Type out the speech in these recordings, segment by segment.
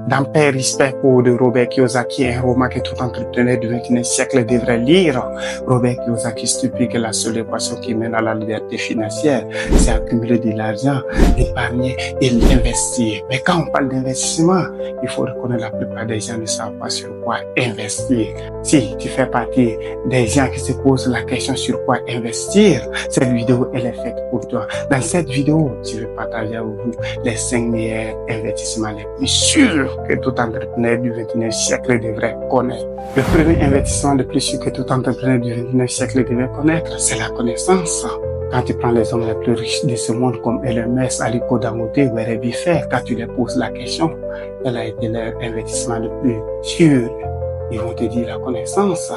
Dans Père Rispetto de Robert Kiyosaki, un roman que tout entrepreneur du XXIe siècle devrait lire. Robert Kiyosaki stipule que la seule équation qui mène à la liberté financière, c'est accumuler de l'argent, l'épargner et l'investir. Mais quand on parle d'investissement, il faut reconnaître la plupart des gens ne savent pas sur quoi investir. Si tu fais partie des gens qui se posent la question sur quoi investir, cette vidéo, elle est faite pour toi. Dans cette vidéo, je vais partager avec vous les 5 meilleurs investissements les plus sûrs que tout entrepreneur du XXIe siècle devrait connaître. Le premier investissement le plus sûr que tout entrepreneur du XXIe siècle devrait connaître, c'est la connaissance. Quand tu prends les hommes les plus riches de ce monde comme Elon Musk, Aliko Dangote, Warren Buffett, quand tu les poses la question, quel a été leur investissement le plus sûr? Ils vont te dire la connaissance.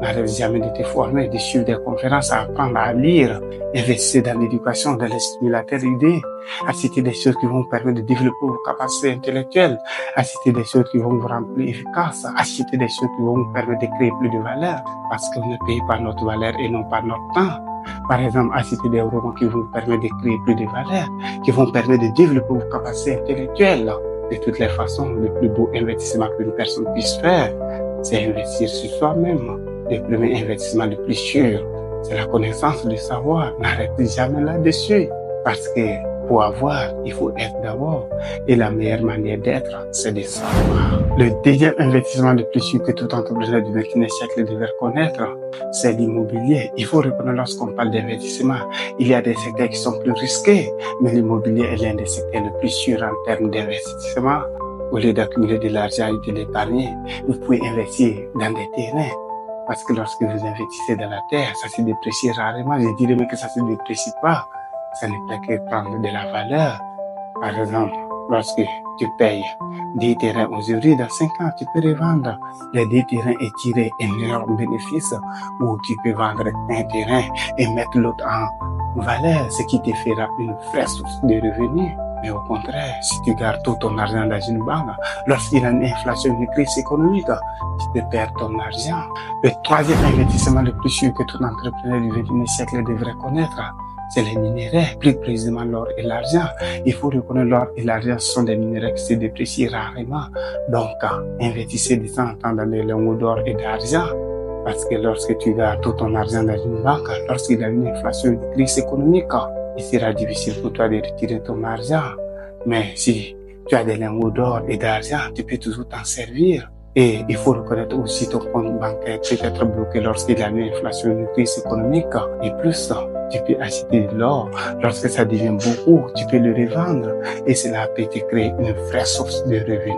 N'arrête jamais de te former, de suivre des conférences, à apprendre à lire, investir dans l'éducation, dans les stimulateurs idées, assister des choses qui vont vous permettre de développer vos capacités intellectuelles, assister des choses qui vont vous rendre plus efficaces, assister des choses qui vont vous permettre de créer plus de valeur, parce qu'on ne paye pas notre valeur et non pas notre temps. Par exemple, assister des romans qui vont vous permettre de créer plus de valeur, qui vont vous permettre de développer vos capacités intellectuelles. De toutes les façons, le plus beau investissement qu'une personne puisse faire, c'est investir sur soi-même. Le premier investissement le plus sûr, c'est la connaissance, le savoir. N'arrête jamais là-dessus. Parce que pour avoir, il faut être d'abord. Et la meilleure manière d'être, c'est de savoir. Le deuxième investissement le plus sûr que tout entrepreneur du XXIe siècle devrait connaître, c'est l'immobilier. Il faut reconnaître lorsqu'on parle d'investissement, il y a des secteurs qui sont plus risqués, mais l'immobilier est l'un des secteurs les plus sûrs en termes d'investissement. Au lieu d'accumuler de l'argent et de l'épargner, vous pouvez investir dans des terrains. Parce que lorsque vous investissez dans la terre, ça se déprécie rarement. Je dirais même que ça se déprécie pas. Ça ne peut que prendre de la valeur. Par exemple, lorsque tu payes 10 terrains aujourd'hui, dans 5 ans, tu peux revendre les 10 terrains et tirer un énorme bénéfice. Ou tu peux vendre un terrain et mettre l'autre en valeur, ce qui te fera une vraie source de revenus. Mais au contraire, si tu gardes tout ton argent dans une banque, lorsqu'il y a une inflation, une crise économique, tu peux perdre ton argent. Le troisième investissement le plus sûr que tout entrepreneur du XXIe siècle devrait connaître, c'est les minéraux, plus précisément l'or et l'argent. Il faut reconnaître l'or et l'argent sont des minéraux qui se déprécient rarement. Donc, investissez de temps en temps dans des lingots d'or et d'argent. Parce que lorsque tu gardes tout ton argent dans une banque, lorsqu'il y a une inflation, une crise économique, il sera difficile pour toi de retirer ton argent. Mais si tu as des lingots d'or et d'argent, tu peux toujours t'en servir. Et il faut reconnaître aussi ton compte bancaire peut être bloqué lorsqu'il y a une inflation, une crise économique. Et plus, tu peux acheter de l'or. Lorsque ça devient beaucoup, tu peux le revendre. Et cela peut te créer une vraie source de revenus.